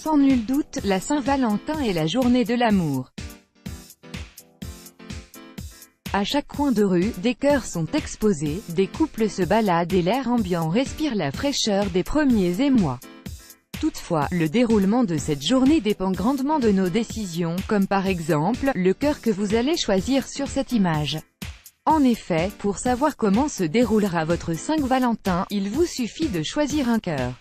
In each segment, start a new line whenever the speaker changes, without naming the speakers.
Sans nul doute, la Saint-Valentin est la journée de l'amour. À chaque coin de rue, des cœurs sont exposés, des couples se baladent et l'air ambiant respire la fraîcheur des premiers émois. Toutefois, le déroulement de cette journée dépend grandement de nos décisions, comme par exemple, le cœur que vous allez choisir sur cette image. En effet, pour savoir comment se déroulera votre Saint-Valentin, il vous suffit de choisir un cœur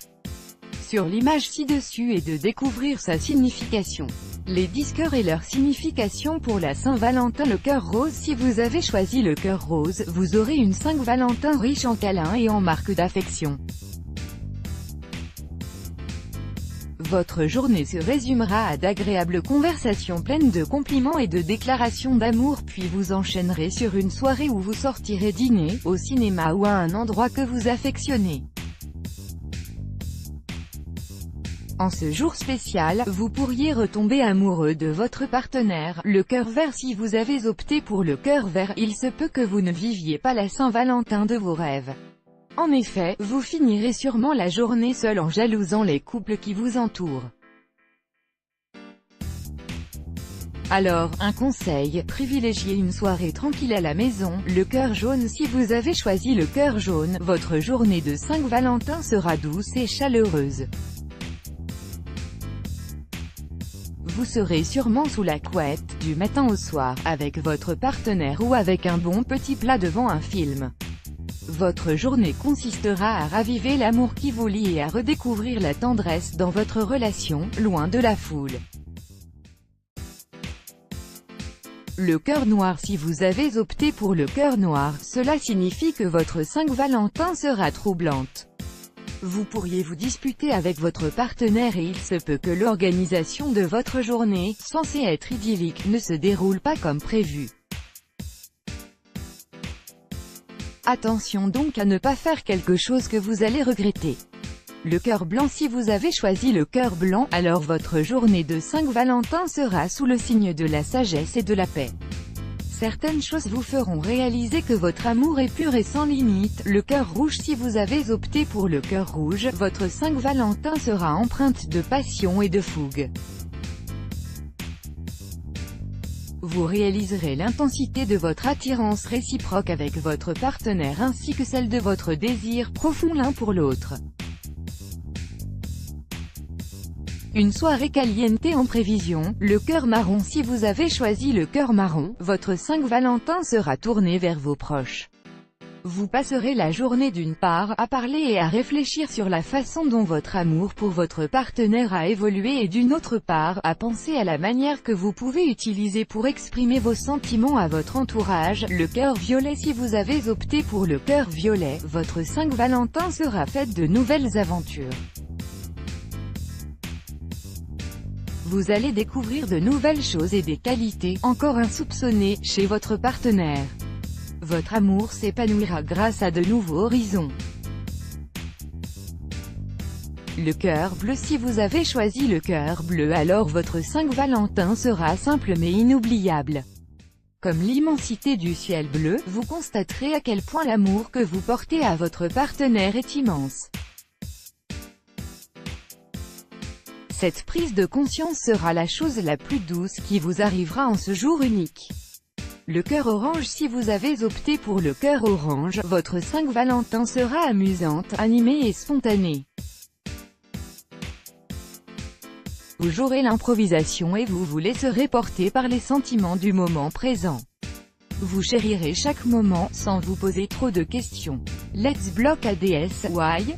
sur l'image ci-dessus et de découvrir sa signification. Les 10 cœurs et leur signification pour la Saint-Valentin. Le cœur rose. Si vous avez choisi le cœur rose, vous aurez une Saint-Valentin riche en câlins et en marques d'affection. Votre journée se résumera à d'agréables conversations pleines de compliments et de déclarations d'amour, puis vous enchaînerez sur une soirée où vous sortirez dîner, au cinéma ou à un endroit que vous affectionnez. En ce jour spécial, vous pourriez retomber amoureux de votre partenaire. Le cœur vert. Si vous avez opté pour le cœur vert, il se peut que vous ne viviez pas la Saint-Valentin de vos rêves. En effet, vous finirez sûrement la journée seul en jalousant les couples qui vous entourent. Alors, un conseil, privilégiez une soirée tranquille à la maison. Le cœur jaune. Si vous avez choisi le cœur jaune, votre journée de Saint-Valentin sera douce et chaleureuse. Vous serez sûrement sous la couette, du matin au soir, avec votre partenaire ou avec un bon petit plat devant un film. Votre journée consistera à raviver l'amour qui vous lie et à redécouvrir la tendresse dans votre relation, loin de la foule. Le cœur noir. Si vous avez opté pour le cœur noir, cela signifie que votre Saint-Valentin sera troublante. Vous pourriez vous disputer avec votre partenaire et il se peut que l'organisation de votre journée, censée être idyllique, ne se déroule pas comme prévu. Attention donc à ne pas faire quelque chose que vous allez regretter. Le cœur blanc. Si vous avez choisi le cœur blanc, alors votre journée de Saint-Valentin sera sous le signe de la sagesse et de la paix. Certaines choses vous feront réaliser que votre amour est pur et sans limite. Le cœur rouge. Si vous avez opté pour le cœur rouge, votre Saint-Valentin sera empreinte de passion et de fougue. Vous réaliserez l'intensité de votre attirance réciproque avec votre partenaire ainsi que celle de votre désir profond l'un pour l'autre. Une soirée caliente en prévision. Le cœur marron. Si vous avez choisi le cœur marron, votre Saint-Valentin sera tourné vers vos proches. Vous passerez la journée d'une part, à parler et à réfléchir sur la façon dont votre amour pour votre partenaire a évolué et d'une autre part, à penser à la manière que vous pouvez utiliser pour exprimer vos sentiments à votre entourage. Le cœur violet. Si vous avez opté pour le cœur violet, votre Saint-Valentin sera faite de nouvelles aventures. Vous allez découvrir de nouvelles choses et des qualités, encore insoupçonnées, chez votre partenaire. Votre amour s'épanouira grâce à de nouveaux horizons. Le cœur bleu. Si vous avez choisi le cœur bleu, alors votre Saint-Valentin sera simple mais inoubliable. Comme l'immensité du ciel bleu, vous constaterez à quel point l'amour que vous portez à votre partenaire est immense. Cette prise de conscience sera la chose la plus douce qui vous arrivera en ce jour unique. Le cœur orange. Si vous avez opté pour le cœur orange, votre Saint-Valentin sera amusante, animée et spontanée. Vous jouerez l'improvisation et vous vous laisserez porter par les sentiments du moment présent. Vous chérirez chaque moment, sans vous poser trop de questions. Let's block ADS. Why?